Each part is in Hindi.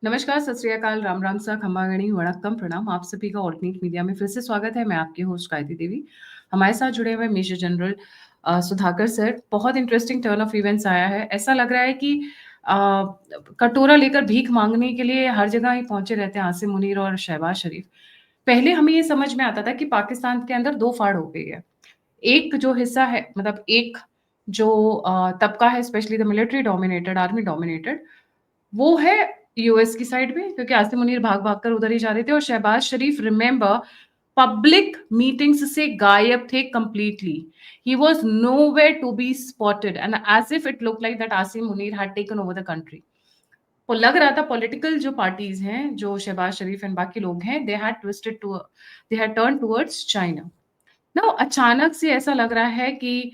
नमस्कार, सत श्री अकाल, राम राम सा, खम्मा गणी, वणक्कम, प्रणाम। आप सभी का ऑल्टरनेट मीडिया में फिर से स्वागत है। मैं आपकी होस्ट गायत्री देवी। हमारे साथ जुड़े हुए मेजर जनरल सुधाकर सर। बहुत इंटरेस्टिंग टर्न ऑफ इवेंट्स आया है। ऐसा लग रहा है कि अ, कटोरा लेकर भीख मांगने के लिए हर जगह ही पहुंचे रहते हैं आसिम मुनीर और शहबाज शरीफ। पहले हमें ये समझ में आता था कि पाकिस्तान के अंदर दो फाड़ हो गई है। एक जो हिस्सा है, मतलब एक जो तबका है, specially the military dominated, army dominated, वो है यूएस की साइड में, क्योंकि आसिम मुनीर भाग-भाग कर उधर ही जा रहे थे और शहबाज शरीफ, रिमेंबर, पब्लिक मीटिंग्स से गायब थे completely. He was nowhere to be spotted and as if it looked like that Asim Munir had taken over the country. वो लग रहा था पॉलिटिकल जो पार्टीज हैं, जो शहबाज शरीफ एंड बाकी लोग हैं, they had turn towards China. ना अचानक से ऐसा लग रहा है कि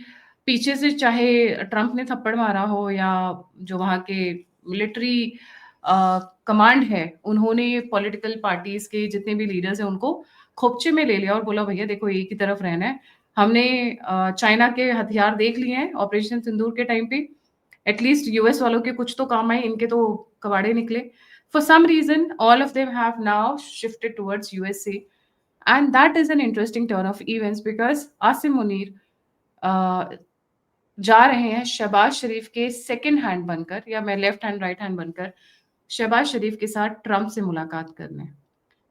पीछे से चाहे ट्रंप ने थप्पड़ मारा हो या जो वहाँ के मिलिट्री कमांड है, उन्होंने पॉलिटिकल पार्टीज के जितने भी लीडर्स हैं उनको खोपचे में ले लिया और बोला भैया देखो एक ही तरफ रहना है। हमने चाइना के हथियार देख लिए हैं ऑपरेशन सिंदूर के टाइम पे। एटलीस्ट यूएस वालों के कुछ तो काम आए, इनके तो कबाड़े निकले। For some reason all of them have now shifted towards USA. And that is an interesting turn of events because Asim Munir जा रहे हैं शहबाज शरीफ के सेकंड हैंड बनकर, या मैं लेफ्ट हैंड राइट हैंड बनकर, शहबाज शरीफ के साथ ट्रंप से मुलाकात करने।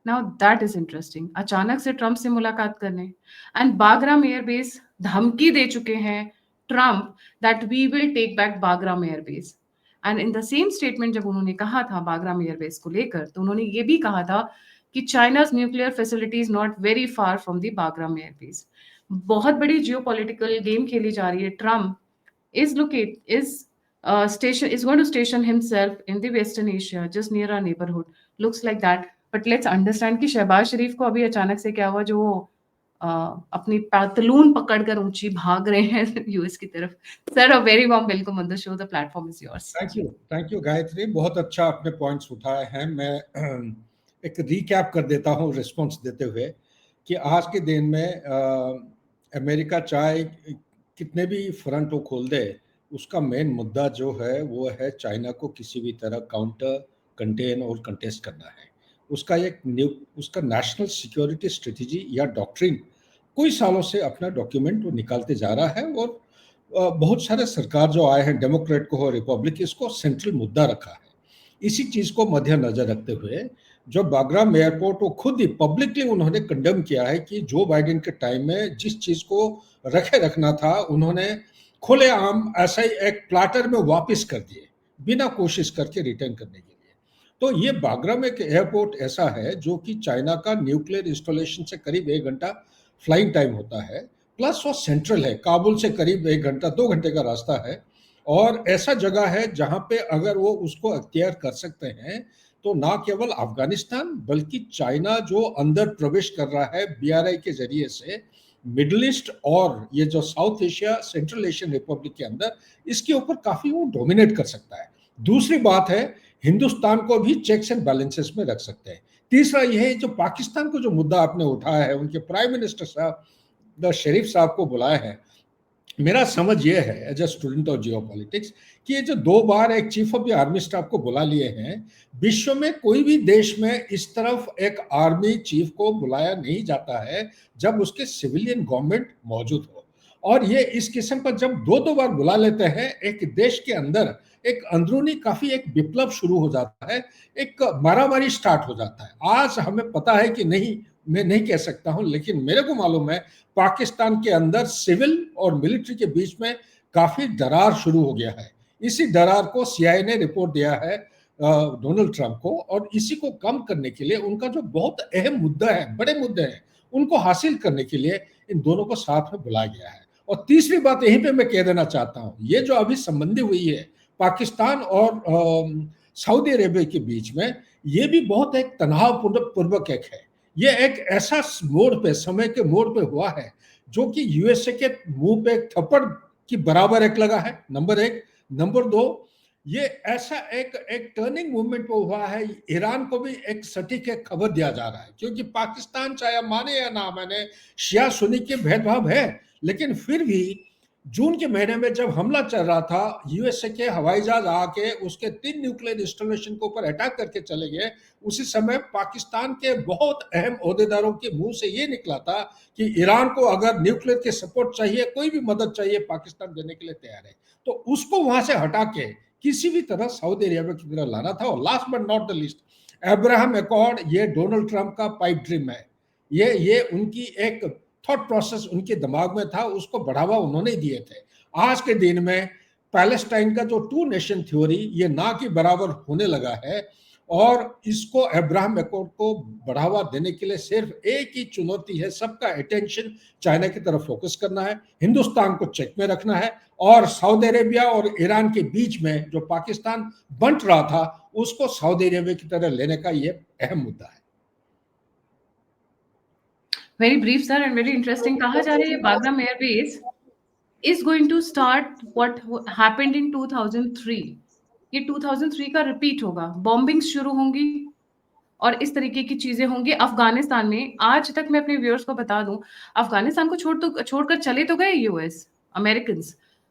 नाउ दैट इज इंटरेस्टिंग, अचानक से ट्रंप से मुलाकात करने। एंड बागराम एयरबेस धमकी दे चुके हैं Trump that we will take back Bagram airbase. And in the same statement जब उन्होंने कहा था बागराम एयरबेस को लेकर, तो उन्होंने ये भी कहा था कि China's nuclear facility is not very far from the Bagram airbase. बहुत बड़ी जियोपॉलिटिकल गेम खेली जा रही है। Trump is going to station himself in the Western Asia, just near our neighborhood. Looks like that. But let's understand कि शहबाज शरीफ को अभी अचानक से क्या हुआ, जो वो अपनी पतलून पकड़कर ऊंची भाग रहे हैं यूएस की तरफ। Sir, a very warm welcome on the show, the platform is yours ji. Thank you Gayatri, बहुत अच्छा आपने पॉइंट्स उठाए हैं। मैं एक रीकैप कर देता हूँ रिस्पॉन्स देते हुए कि आज के दिन में अमेरिका चाहे कितने भी फ्रंट वो खोल दे, उसका मेन मुद्दा जो है वो है चाइना को किसी भी तरह काउंटर, कंटेन और कंटेस्ट करना है। उसका नेशनल सिक्योरिटी स्ट्रेटजी या डॉक्ट्रिन कोई सालों से अपना डॉक्यूमेंट वो निकालते जा रहा है और बहुत सारे सरकार जो आए हैं, डेमोक्रेट को हो रिपब्लिक, इसको सेंट्रल मुद्दा रखा है। इसी चीज को मद्देनजर रखते हुए जो बागराम एयरपोर्ट वो खुद ही पब्लिकली उन्होंने कंडेम किया है कि जो बाइडेन के टाइम में जिस चीज को रखना था उन्होंने खुलेआम ऐसा ही एक प्लाटर में वापस कर दिए, बिना कोशिश करके रिटर्न करने के लिए। तो ये बागराम एक एयरपोर्ट ऐसा है जो कि चाइना का न्यूक्लियर इंस्टॉलेशन से करीब 1 घंटा फ्लाइंग टाइम होता है, प्लस वो सेंट्रल है, काबुल से करीब 1 घंटा 2 घंटे का रास्ता है। और ऐसा जगह है जहां पे अगर वो उसको अख्तियार कर सकते हैं तो ना केवल अफगानिस्तान बल्कि चाइना जो अंदर प्रवेश कर रहा है बीआरआई के जरिए से मिडिल ईस्ट और ये जो south Asia central Asian Republic के अंदर, इसके ऊपर काफी वो डोमिनेट कर सकता है। दूसरी बात है, हिंदुस्तान को भी चेक्स एंड बैलेंसेस में रख सकते हैं। तीसरा यह है जो पाकिस्तान को जो मुद्दा आपने उठाया है, उनके प्राइम मिनिस्टर साहब द शरीफ साहब को बुलाया है। मेरा समझ ये है as a student of geopolitics कि ये जो 2 बार एक chief of the army staff को बुला लिए हैं, विश्व में कोई भी देश में इस तरफ एक आर्मी चीफ को बुलाया नहीं जाता है जब उसके सिविलियन गवर्नमेंट मौजूद हो। और ये इस किस्म का जब 2 बार बुला लेते हैं, एक देश के अंदर एक अंदरूनी काफी एक विप्लव शुरू हो जाता है, एक मारामारी स्टार्ट हो जाता है। आज हमें पता है कि नहीं, मैं नहीं कह सकता हूं, लेकिन मेरे को मालूम है पाकिस्तान के अंदर सिविल और मिलिट्री के बीच में काफी दरार शुरू हो गया है। इसी दरार को सीआईए ने रिपोर्ट दिया है डोनाल्ड ट्रंप को, और इसी को कम करने के लिए उनका जो बहुत अहम मुद्दा है, बड़े मुद्दे हैं, उनको हासिल करने के लिए इन दोनों को साथ में बुलाया गया है। और तीसरी बात यहीं पे मैं कह देना चाहता हूं, ये जो अभी संबंधी हुई है पाकिस्तान और सऊदी अरेबिया के बीच में, ये भी बहुत एक तनाव पूर्वक एक है। ये एक ऐसा मोड़ पे, समय के मोड़ पे हुआ है जो कि यूएसए के मुंह पे एक थप्पड़ की बराबर एक लगा है, नंबर 1। नंबर 2, ये ऐसा एक एक टर्निंग मूवमेंट पे हुआ है। ईरान को भी एक सटीक एक खबर दिया जा रहा है, क्योंकि पाकिस्तान चाहे माने या ना माने, शिया सुन्नी के भेदभाव है, लेकिन फिर भी जून के महीने में जब हमला चल रहा था, यूएसए के हवाई जहाज आके उसके 3 न्यूक्लियर इंस्टॉलेशन के ऊपर अटैक करके चले गए। उसी समय पाकिस्तान के बहुत अहम ओहदेदारों के मुंह से ये निकला था कि ईरान को अगर न्यूक्लियर के सपोर्ट चाहिए, कोई भी मदद चाहिए, पाकिस्तान देने के लिए तैयार है। तो उसको वहां से हटा के किसी भी तरह सऊदी अरेबिया की तरह लाना था। और last but not the least, Abraham accord, ये डोनाल्ड ट्रंप का पाइप ड्रीम है। ये उनकी एक थॉट प्रोसेस उनके दिमाग में था, उसको बढ़ावा उन्होंने दिए थे। आज के दिन में पैलेस्टाइन का जो टू नेशन थ्योरी ये ना के बराबर होने लगा है। और इसको अब्राहम अकॉर्ड को बढ़ावा देने के लिए सिर्फ एक ही चुनौती है, सबका अटेंशन चाइना की तरफ फोकस करना है, हिंदुस्तान को चेक में रखना है, और सऊदी अरेबिया और ईरान के बीच में जो पाकिस्तान बंट रहा था उसको सऊदी अरेबिया की तरह लेने का ये अहम मुद्दा है। Very brief sir and very interesting. कहा जा रहा है Bagram airbase is going to start what happened in 2003। ये 2003 का रिपीट होगा, बॉम्बिंग शुरू होंगी और इस तरीके की चीजें होंगी अफगानिस्तान में। आज तक मैं अपने व्यूअर्स को बता दूं, अफगानिस्तान को छोड़कर चले तो गए यूएस अमेरिकन,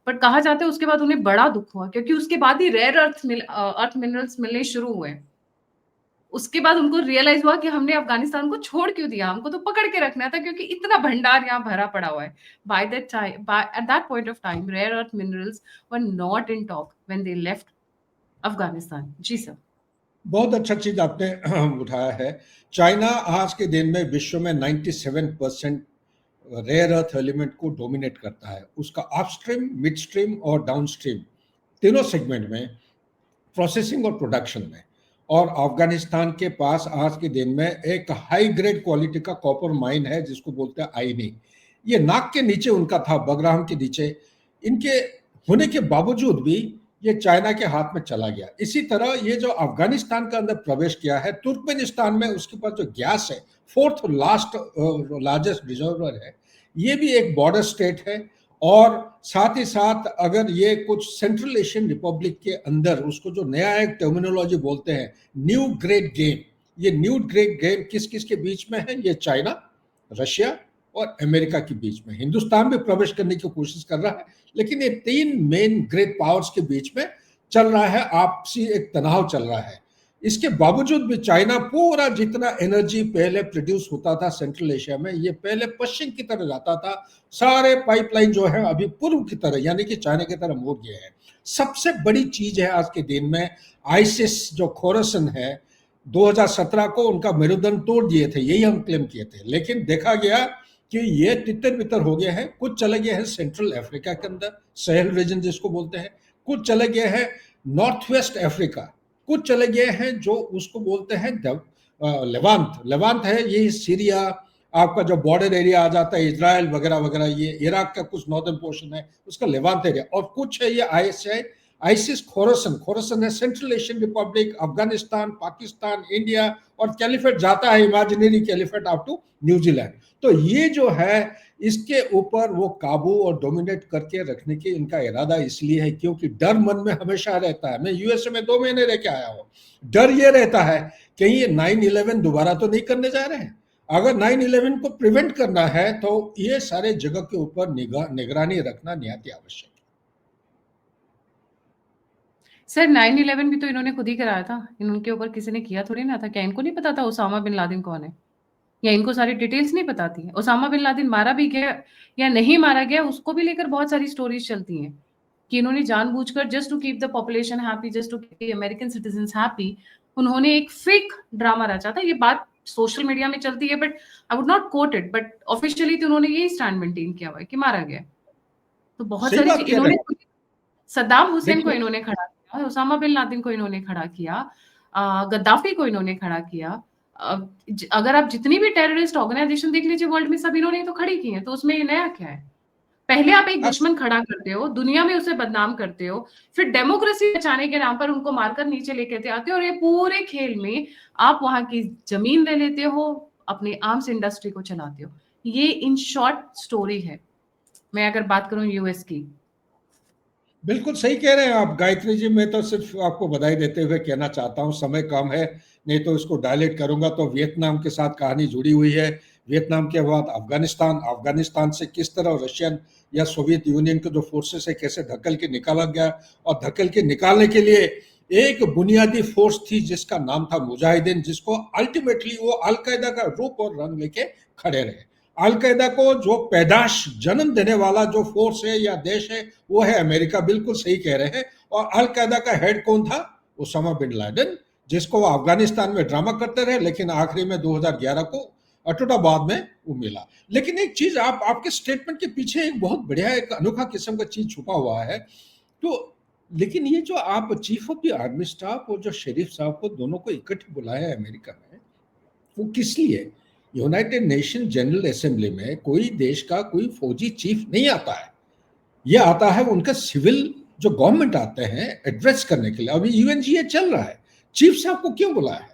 बट कहा जाता है उसके बाद उन्हें बड़ा दुख हुआ, क्योंकि उसके बाद ही रेयर अर्थ मिनरल्स मिलने शुरू हुए। उसके बाद उनको रियलाइज हुआ कि हमने अफगानिस्तान को छोड़ क्यों दिया, हमको तो पकड़ के रखना था, क्योंकि इतना भंडार यहाँ भरा पड़ा हुआ है। By that time, at that point of time, rare earth minerals were not in talk when they left Afghanistan. जी सर। बहुत अच्छा चीज आपने उठाया है। चाइना आज के दिन में विश्व में 97% रेयर अर्थ एलिमेंट को डोमिनेट करता है। उसका अपस्ट्रीम, मिडस्ट्रीम और डाउनस्ट्रीम तीनों सेगमेंट में, प्रोसेसिंग और प्रोडक्शन में। और अफगानिस्तान के पास आज के दिन में एक हाई ग्रेड क्वालिटी का कॉपर माइन है जिसको बोलते हैं आईनी। ये नाक के नीचे उनका था, बगराम के नीचे। इनके होने के बावजूद भी ये चाइना के हाथ में चला गया। इसी तरह ये जो अफगानिस्तान के अंदर प्रवेश किया है, तुर्कमेनिस्तान में उसके पास जो गैस है, फोर्थ लार्जेस्ट रिजर्वर है, ये भी एक बॉर्डर स्टेट है। और साथ ही साथ अगर ये कुछ सेंट्रल एशियन रिपब्लिक के अंदर, उसको जो नया एक टर्मिनोलॉजी बोलते हैं न्यू ग्रेट गेम, ये न्यू ग्रेट गेम किस किस के बीच में है? ये चाइना, रशिया और अमेरिका के बीच में। हिंदुस्तान भी प्रवेश करने की कोशिश कर रहा है, लेकिन ये तीन मेन ग्रेट पावर्स के बीच में चल रहा है, आपसी एक तनाव चल रहा है। इसके बावजूद भी चाइना पूरा जितना एनर्जी पहले प्रोड्यूस होता था सेंट्रल एशिया में, ये पहले पश्चिम की तरफ जाता था। सारे पाइपलाइन जो है अभी पूर्व की तरह यानी कि चाइना की तरफ मोड़ गए हैं। सबसे बड़ी चीज है आज के दिन में, आईसिस जो खोरासन है, 2017 को उनका मेरुदंड तोड़ दिए थे, यही हम क्लेम किए थे। लेकिन देखा गया कि ये तितर बितर हो गए हैं। कुछ चले गए हैं सेंट्रल अफ्रीका के अंदर, सहेल रीजन जिसको बोलते हैं, कुछ चले गए हैं नॉर्थ वेस्ट अफ्रीका, कुछ चले गए हैं जो उसको बोलते हैं लेवांत। लेवांत है ये सीरिया, आपका जो बॉर्डर एरिया आ जाता है इजराइल वगैरह वगैरह, ये इराक का कुछ नॉर्दर्न पोर्शन है, उसका लेवांत एरिया। और कुछ है ये आईसिस खोरासन है central Asian republic, Afghanistan, Pakistan, India, और कैलिफेट जाता है imaginary caliphate up to New Zealand. तो ये जो है इसके ऊपर वो काबू और डोमिनेट करके रखने की इनका इरादा इसलिए है क्योंकि डर मन में हमेशा रहता है। मैं यूएसए में 2 महीने रह के आया हूँ, डर ये रहता है कहीं ये 9/11 दोबारा तो नहीं करने जा रहे हैं। अगर 9/11 को प्रिवेंट करना है तो ये सारे जगह के ऊपर निगरानी रखना निहायत आवश्यक है। सर 9/11 भी तो इन्होंने खुद ही कराया था, इनके ऊपर किसी ने किया थोड़ी ना था। क्या इनको नहीं पता था उसामा बिन लादेन कौन है? या इनको सारी डिटेल्स नहीं पता थी? उसामा बिन लादेन मारा भी गया या नहीं मारा गया, उसको भी लेकर बहुत सारी स्टोरीज चलती हैं कि इन्होंने जानबूझकर just to keep the population happy, just to keep American citizens happy, उन्होंने एक फेक ड्रामा रचा था। ये बात सोशल मीडिया में चलती है, but I would not quote it, but officially तो उन्होंने यही स्टैंड मेंटेन किया हुआ है कि मारा गया। तो बहुत सही सारी बात कह रहे इन्होंने हैं। सद्दाम हुसैन को देखिए, इन्होंने खड़ा किया, उसामा बिन लादेन को इन्होंने खड़ा किया, गद्दाफी को इन्होंने खड़ा किया। अगर आप जितनी भी टेररिस्ट ऑर्गेनाइजेशन देख लीजिए वर्ल्ड में, सब इन्होंने ही तो खड़ी की है। तो उसमें ये नया क्या है? पहले आप एक दुश्मन खड़ा करते हो, दुनिया में उसे बदनाम करते हो, फिर डेमोक्रेसी बचाने के नाम पर उनको मारकर नीचे लेके आते हो, और ये पूरे खेल में आप वहां की जमीन ले लेते हो, अपने आर्म्स इंडस्ट्री को चलाते हो। ये इन शॉर्ट स्टोरी है, मैं अगर बात करूं यूएस की। बिल्कुल सही कह रहे हैं आप गायत्री जी। मैं तो सिर्फ आपको बधाई देते हुए कहना चाहता हूं, समय कम है, नहीं तो इसको डायलेट करूंगा तो वियतनाम के साथ कहानी जुड़ी हुई है। वियतनाम के बाद अफगानिस्तान, अफगानिस्तान से किस तरह रशियन या सोवियत यूनियन के जो फोर्सेस है कैसे धकेल के निकाला गया, और धकेल के निकालने के लिए एक बुनियादी फोर्स थी जिसका नाम था मुजाहिदीन, जिसको अल्टीमेटली वो अलकायदा का रूप और रंग लेके खड़े रहे। अलकायदा को जो पैदाश जन्म देने वाला जो फोर्स है या देश है वो है अमेरिका, बिल्कुल सही कह रहे हैं। और अलकायदा का हेड कौन था? ओसामा बिन लादेन, जिसको वो अफगानिस्तान में ड्रामा करते रहे, लेकिन आखिरी में 2011 को अटोटाबाद में वो मिला। लेकिन एक चीज आपके स्टेटमेंट के पीछे एक बहुत बढ़िया एक अनोखा किस्म का चीज छुपा हुआ है। तो लेकिन ये जो आप chief of the army staff और जो शरीफ साहब को दोनों को इकट्ठे बुलाया है अमेरिका में, वो किस लिए? यूनाइटेड नेशन जनरल असेंबली में कोई देश का कोई फौजी चीफ नहीं आता है, ये आता है उनका सिविल जो गवर्नमेंट आते हैं एड्रेस करने के लिए। अभी यूएनजीए चल रहा है, चीफ साहब को क्यों बुलाया है?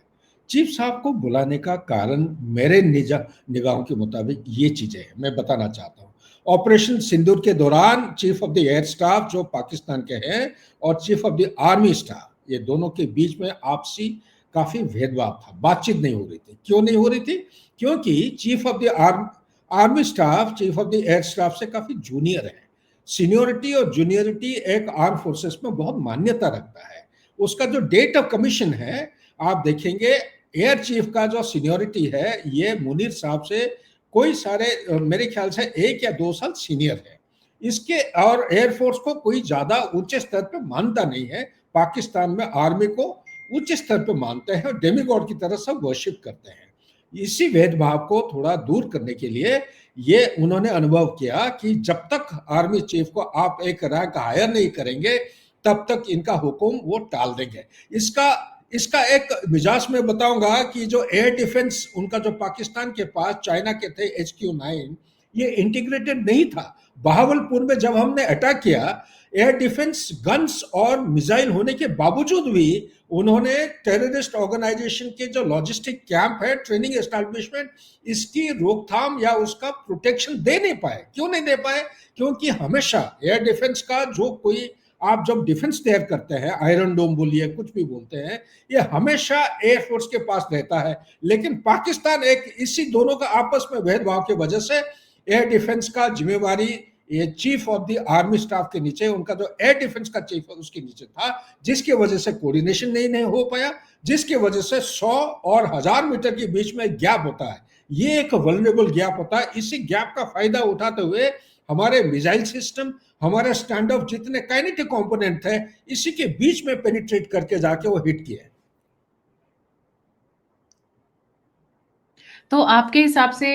चीफ साहब को बुलाने का कारण मेरे निगाहों के मुताबिक ये चीजें हैं, मैं बताना चाहता हूँ। ऑपरेशन सिंदूर के दौरान chief of the air staff जो पाकिस्तान के हैं और chief of the army staff, ये दोनों के बीच में आपसी काफी भेदभाव था, बातचीत नहीं हो रही थी। क्यों नहीं हो रही थी? क्योंकि chief of the army staff chief of the air staff से काफी जूनियर है। सीनियोरिटी और जूनियरिटी एक आर्म फोर्सेस में बहुत मान्यता रखता है। उसका जो डेट ऑफ कमीशन है, आप देखेंगे एयर चीफ का जो सीनियोरिटी है ये मुनीर साहब से कोई सारे मेरे ख्याल से 1 या 2 साल सीनियर है इसके। और एयरफोर्स को कोई ज्यादा ऊंचे स्तर पे मानता नहीं है। पाकिस्तान में आर्मी को उच्च स्तर पे मानते हैं और डेमीगॉड की तरह सब वर्शिप करते हैं। इसी भेदभाव को थोड़ा दूर करने के लिए ये उन्होंने अनुभव किया कि जब तक आर्मी चीफ को आप एक रैंक हायर नहीं करेंगे तब तक इनका हुक्म वो टाल देंगे। इसका एक मिजाज में बताऊंगा कि जो एयर डिफेंस उनका जो पाकिस्तान के पास चाइना के थे HQ-9, ये इंटीग्रेटेड नहीं था। बहावलपुर में जब हमने अटैक किया, एयर डिफेंस गन्स और मिसाइल होने के बावजूद भी उन्होंने टेररिस्ट ऑर्गेनाइजेशन के जो लॉजिस्टिक कैंप है, ट्रेनिंग एस्टैब्लिशमेंट, इसकी रोकथाम या उसका प्रोटेक्शन दे नहीं पाए। क्यों नहीं दे पाए? क्योंकि हमेशा एयर डिफेंस का जो कोई आप जब डिफेंस तैयार करते हैं, आयरन डोम बोलिए कुछ भी बोलते हैं, ये हमेशा एयरफोर्स के पास रहता है। लेकिन पाकिस्तान एक इसी दोनों का आपस में भेदभाव की वजह से एयर डिफेंस का जिम्मेवारी ये chief of the army staff के नीचे, उनका जो एयर डिफेंस का चीफ उसके नीचे था, जिसकी वजह से कोऑर्डिनेशन नहीं हो पाया, जिसकी वजह से 100 और 1000 मीटर के बीच में गैप होता है। ये एक वल्नरेबल गैप होता है। इसी गैप का फायदा उठाते हुए हमारे मिसाइल सिस्टम, हमारे स्टैंड ऑफ जितने काइनेटिक कंपोनेंट थे, इसी के बीच में पेनिट्रेट करके जाके वो हिट किए। तो आपके हिसाब से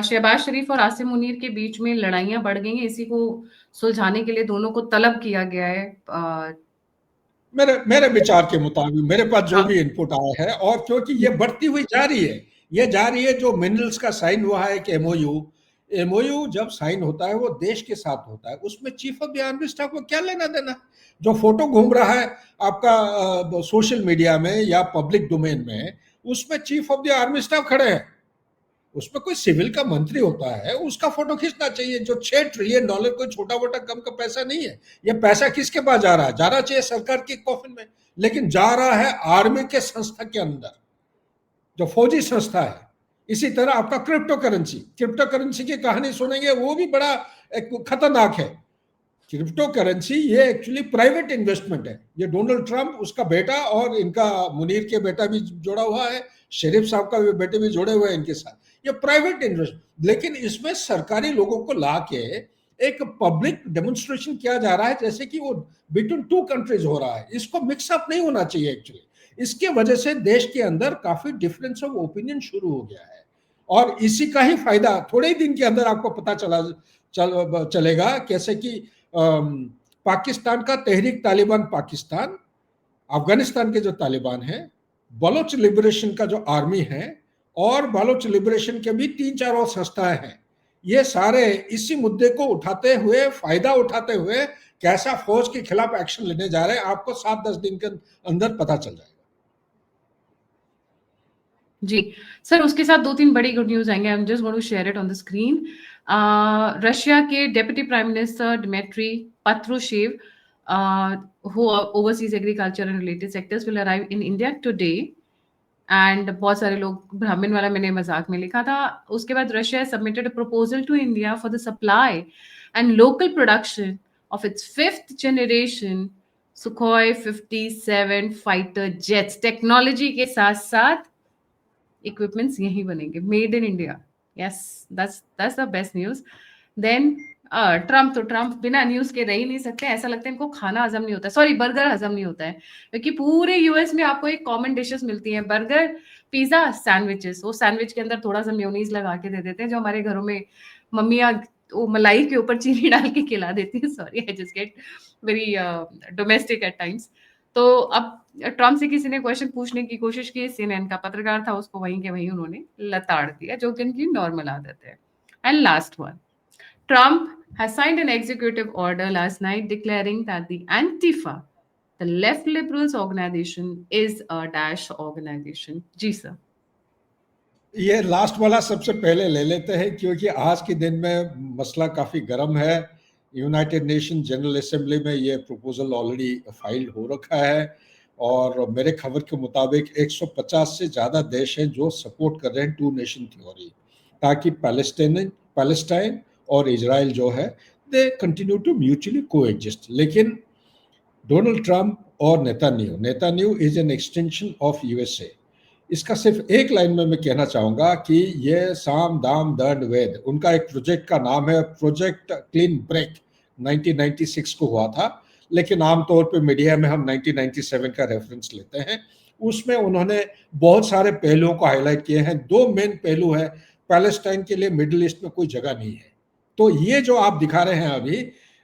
शहबाज शरीफ और आसिम मुनीर के बीच में लड़ाइयां बढ़ गई हैं, इसी को सुलझाने के लिए दोनों को तलब किया गया है? मेरे विचार के मुताबिक मेरे पास जो हाँ। भी इनपुट आया है, और क्योंकि ये बढ़ती हुई जा रही है, ये जा रही है। जो मिनरल्स का साइन हुआ है, एक एमओयू जब साइन होता है वो देश के साथ होता है, उसमें chief of the army staff को क्या लेना देना? जो फोटो घूम रहा है आपका सोशल मीडिया में या पब्लिक डोमेन में, उसमें chief of the army staff खड़े हैं। उसमें कोई सिविल का मंत्री होता है, उसका फोटो खींचना चाहिए। जो $6 ट्रिलियन कोई छोटा मोटा कम का पैसा नहीं है। ये पैसा किसके पास जा रहा है? जाना चाहिए सरकार की कॉफिन में, लेकिन जा रहा है आर्मी के संस्था के अंदर, जो फौजी संस्था है। इसी तरह आपका क्रिप्टो करेंसी की कहानी सुनेंगे, वो भी बड़ा एक खतरनाक है। क्रिप्टो करेंसी ये एक्चुअली प्राइवेट इन्वेस्टमेंट है। ये डोनाल्ड ट्रंप, उसका बेटा और इनका मुनीर के बेटा भी जुड़ा हुआ है, शरीफ साहब का भी बेटे भी जुड़े हुए हैं इनके साथ। ये प्राइवेट इन्वेस्टमेंट, लेकिन इसमें सरकारी लोगों को ला के एक पब्लिक डेमोन्स्ट्रेशन किया जा रहा है, जैसे कि वो बिटवीन 2 कंट्रीज हो रहा है। इसको मिक्सअप नहीं होना चाहिए एक्चुअली। इसके वजह से देश के अंदर काफी डिफरेंस ऑफ ओपिनियन शुरू हो गया है, और इसी का ही फायदा थोड़े ही दिन के अंदर आपको पता चलेगा। कैसे कि पाकिस्तान का तहरीक तालिबान पाकिस्तान, अफगानिस्तान के जो तालिबान हैं, बलोच लिबरेशन का जो आर्मी है, और बलोच लिबरेशन के भी 3-4 और संस्थाएं हैं। ये सारे इसी मुद्दे को उठाते हुए, फायदा उठाते हुए कैसा फौज के खिलाफ एक्शन लेने जा रहे हैं, आपको 7-10 दिन के अंदर पता चल जाएगा। जी सर, उसके साथ 2-3 बड़ी गुड न्यूज आएंगे। I am just going to share it on the screen. Russia के deputy prime minister Dmitry Patrushev, who oversees agriculture and related sectors, will arrive in India today, and बहुत सारे लोग, ब्राह्मण वाला मैंने मजाक में लिखा था। उसके बाद Russia submitted a proposal to India for the supply and local production of its 5th generation Sukhoi 57 fighter jets. Technology के साथ साथ इक्विपमेंट्स यहीं बनेंगे, made in India. Yes, that's the best news. Then Trump बिना न्यूज के रह ही नहीं सकते। ऐसा लगता है इनको खाना हजम नहीं होता है, सॉरी बर्गर हजम नहीं होता है, क्योंकि पूरे यूएस में आपको एक कॉमन डिशेस मिलती हैं, बर्गर, पिज्जा, सैंडविचेस। वो सैंडविच के अंदर थोड़ा सा मेयोनीज लगा के दे देते हैं, जो हमारे घरों में मम्मियाँ वो मलाई के ऊपर चीनी डाल के खिला देती है। Sorry, I just get very domestic at times. तो अब ट्रम्प से किसी ने क्वेश्चन पूछने की कोशिश की, सीएनएन का पत्रकार था, उसको वहीं के वहीं उन्होंने लताड़ दिया, जो कि उनकी नॉर्मल आदत है। And last one, Trump has signed an executive order last night declaring that the Antifa, the left liberals organization, is a dash organization. जी सर। ये लास्ट वाला सबसे पहले ले लेते हैं, क्योंकि आज के दिन में मसला काफ़ी गर्म है। यूनाइटेड नेशन जनरल असेंबली में ये प्रपोजल ऑलरेडी फाइल हो रखा है, और मेरे खबर के मुताबिक 150 से ज़्यादा देश हैं जो सपोर्ट कर रहे हैं टू नेशन थ्योरी, ताकि पैलेस्टाइन और इजराइल जो है they continue two mutually coexist. लेकिन डोनाल्ड ट्रंप और Netanyahu is an extension of USA. इसका सिर्फ एक लाइन में मैं कहना चाहूँगा कि ये साम दाम दंड वेद, उनका एक प्रोजेक्ट का नाम है प्रोजेक्ट क्लीन ब्रेक, 1996 को हुआ था, लेकिन आमतौर पे मीडिया में हम 1997 का रेफरेंस लेते हैं। उसमें उन्होंने बहुत सारे पहलुओं को हाईलाइट किए हैं। दो मेन पहलू है, पैलेस्टाइन के लिए मिडिल ईस्ट में कोई जगह नहीं है। तो ये जो आप दिखा रहे हैं अभी,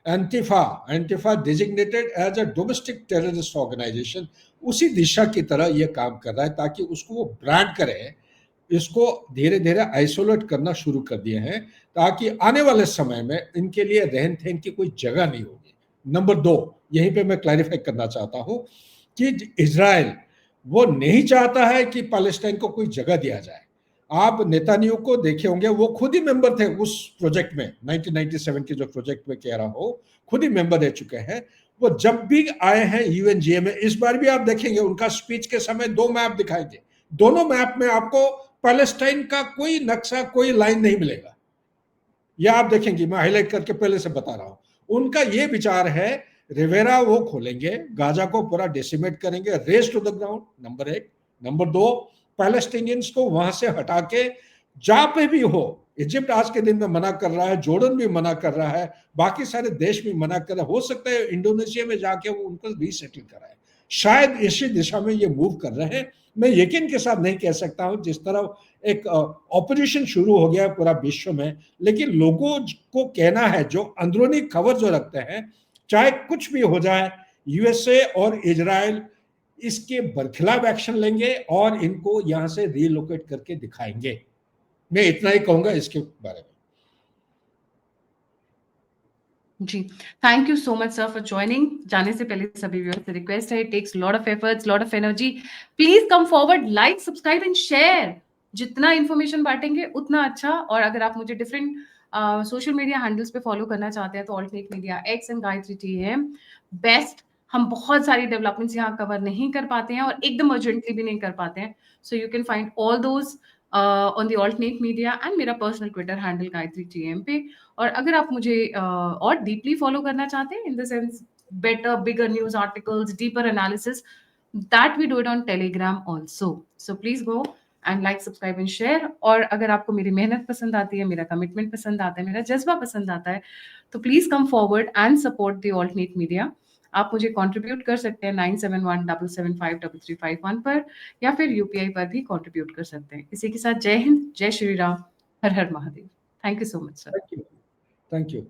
Antifa designated as a domestic terrorist organization, उसी दिशा की तरह ये काम कर रहा है, ताकि उसको वो ब्रांड करे। इसको धीरे धीरे आइसोलेट करना शुरू कर दिए हैं, ताकि आने वाले समय में इनके लिए रहन सहन की कोई जगह नहीं होगी। नंबर 2, यहीं पे मैं क्लैरिफाई करना चाहता हूं कि इजराइल वो नहीं चाहता है कि पैलेस्टाइन को कोई जगह दिया जाए। आप नेतान्याहू को देखे होंगे, वो खुद ही मेंबर थे उस प्रोजेक्ट में, 1997 के जो प्रोजेक्ट में कह रहा हूं, खुद ही मेंबर रह चुके हैं। वो जब भी आए हैं यूएनजीए में, इस बार भी आप देखेंगे उनका स्पीच के समय 2 मैप दिखाएंगे। दोनों मैप में आपको पैलेस्टाइन का कोई नक्शा, कोई लाइन नहीं मिलेगा। यह आप देखेंगे, मैं हाईलाइट करके पहले से बता रहा हूं। उनका यह विचार है, रिवेरा वो खोलेंगे, गाजा को पूरा डेसिमेट करेंगे, race to the ground, number 1। Number 2, Palestinians को वहां से हटा के जहां पे भी हो, इजिप्ट आज के दिन में मना कर रहा है, जॉर्डन भी मना कर रहा है, बाकी सारे देश भी मना कर रहे हैं, हो सकता है इंडोनेशिया में जाके वो उनको रीसेटल कराए। शायद इसी दिशा में ये मूव कर रहे हैं। मैं यकीन के साथ नहीं कह सकता हूं, जिस तरह एक ऑपोजिशन शुरू हो गया है पूरा विश्व में, लेकिन लोगों को कहना है, जो अंदरूनी खबर जो रखते हैं, चाहे कुछ भी हो जाए, यूएसए और इजराइल इसके बरखिलाफ एक्शन लेंगे और इनको यहां से रीलोकेट करके दिखाएंगे। मैं इतना ही कहूंगा इसके बारे में। जी, thank you so much sir for joining. जाने से पहले सभी व्यूअर्स से रिक्वेस्ट है, it takes lot of efforts, lot of energy, please come forward, like, subscribe and share. जितना इन्फॉर्मेशन बांटेंगे उतना अच्छा। और अगर आप मुझे डिफरेंट सोशल मीडिया हैंडल्स पे फॉलो करना चाहते हैं तो alternate media X and Gayatri TM best. हम बहुत सारी डेवलपमेंट्स यहाँ कवर नहीं कर पाते हैं और एकदम अर्जेंटली भी नहीं कर पाते हैं, so you can find all those on the alternate media and मेरा personal Twitter handle Gayatri TM पे। और अगर आप मुझे और डीपली फॉलो करना चाहते हैं, in the sense better bigger news articles, deeper analysis, that we do it on Telegram also. So please go and like, subscribe and share. और अगर आपको मेरी मेहनत पसंद आती है, मेरा कमिटमेंट पसंद आता है, मेरा जज्बा पसंद आता है, तो please come forward and support the alternate media. आप मुझे कंट्रीब्यूट कर सकते हैं 9717753351 पर, या फिर यूपीआई पर भी कंट्रीब्यूट कर सकते हैं। इसी के साथ जय हिंद, जय श्री राम, हर हर Mahadev. Thank you so much sir. Thank you.